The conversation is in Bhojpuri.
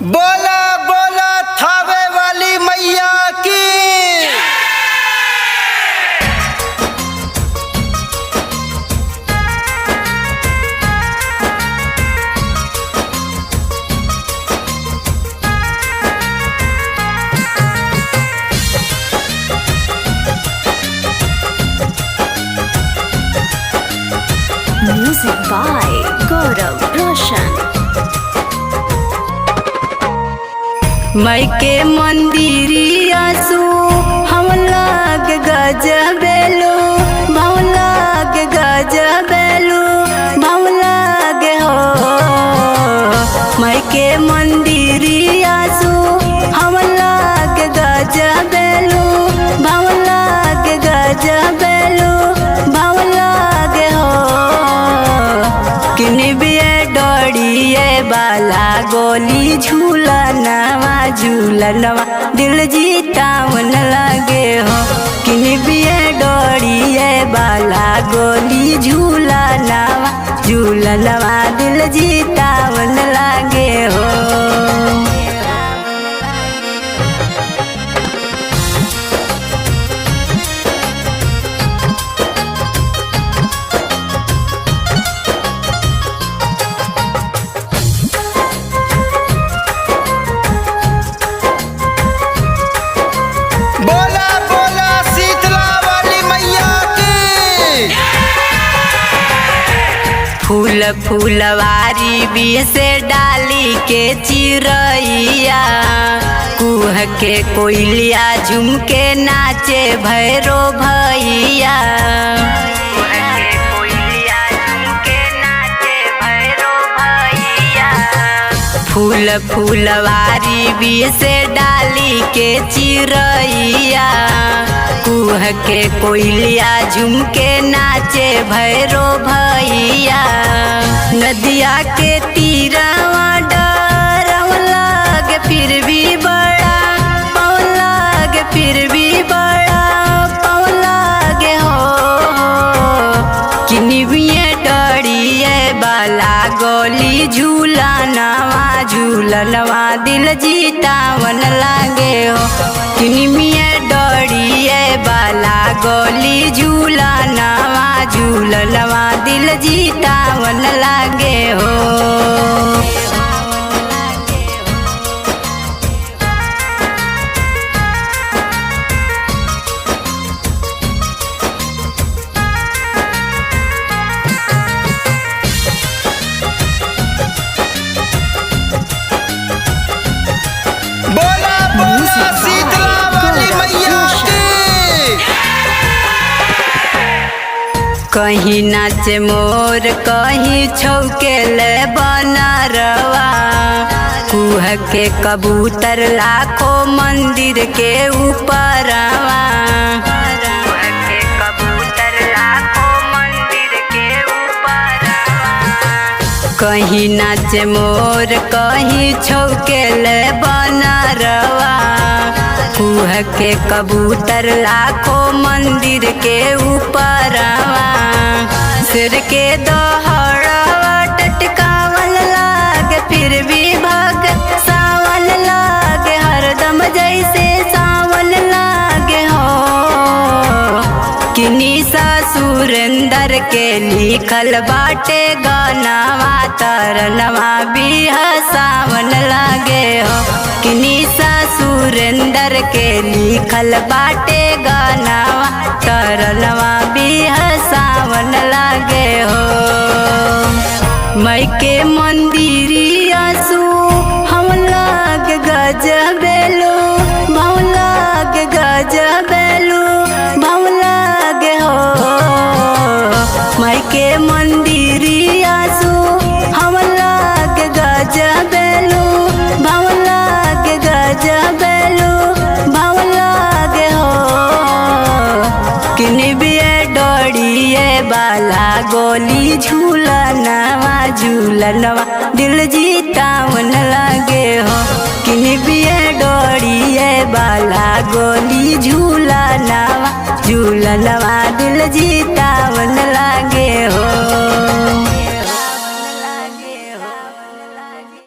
बोला बोला थावे वाली मैया की। Music by Gaurav Roshan। मई के मंदिरिया सु हम लाग गजबेलू भाव लाग गजबेलू भाव लाग हो। मई के मंदिरिया सु हम लाग गजबेलू भाव लाग गजबेलू भाव लाग हो। किनी बिये डोड़िए बाला गोली झूलनवा झूलनवा दिल जीतावन लगे हो। किनी बिये डोड़िए बाला गोली झूलनवा झूलनवा दिल जीतावन लगे हो। बोला बोला शीतला वाली मैया की। फूल फूलवारी बीच से डाली के चिरैया कुह के कोयलिया झूम के नाचे भैरो भैया। फूल फूलवारी बीच से डाली के चिरैया कुह के कोयलिया झूम के नाचे भैरो भैया। नदिया के तीरवा डरवा लागे फिर भी बड़ा पाँव लागे फिर भी बड़ा पाँव लागे हो। किनी बिये डरिए बाला गोली झूलनवा झूलनवा दिल जीतावन लागे हो। किनी बिये डरिए बाला गोली झूलनवा झूलनवा दिल जीतावन लागे हो। बोला बोला शीतला वाली मैया की। कहीं नाचे मोर कहीं छौकेले बनरवा कुह के कबूतर लाखों मंदिर के ऊपरवा। कहीं नाचे मोर कहीं छौकेले बनरवा कुह के कबूतर लाखों मंदिर के ऊपरवा। सिर के दोहड़वा टटकावन लागे फिर भी भाग सावन लागे हरदम जैसे सावन लागे हो। किनी सुरेंदर के लिखल बाटे गानवा तरनवा भी सावन लागे हो। किनी सुरेंदर के लिखल बाटे गानवा तरनवा भी सावन लागे हो। मई के मंदिरिया सु हम लाग गजबेलू भाव लाग गजबेलू भाव लागे हो। मई के मंदिरिया सु हम लाग गजबेलू भाव लाग गजबेलू भाव लागे हो। किनी बिये डोड़िए बाला गोली झूलनवा झूलनवा दिल जीतावन लागे हो। किनी बिये डोड़िए बाला गोली झूलनवा झूलनवा दिल जीतावन लागे हो।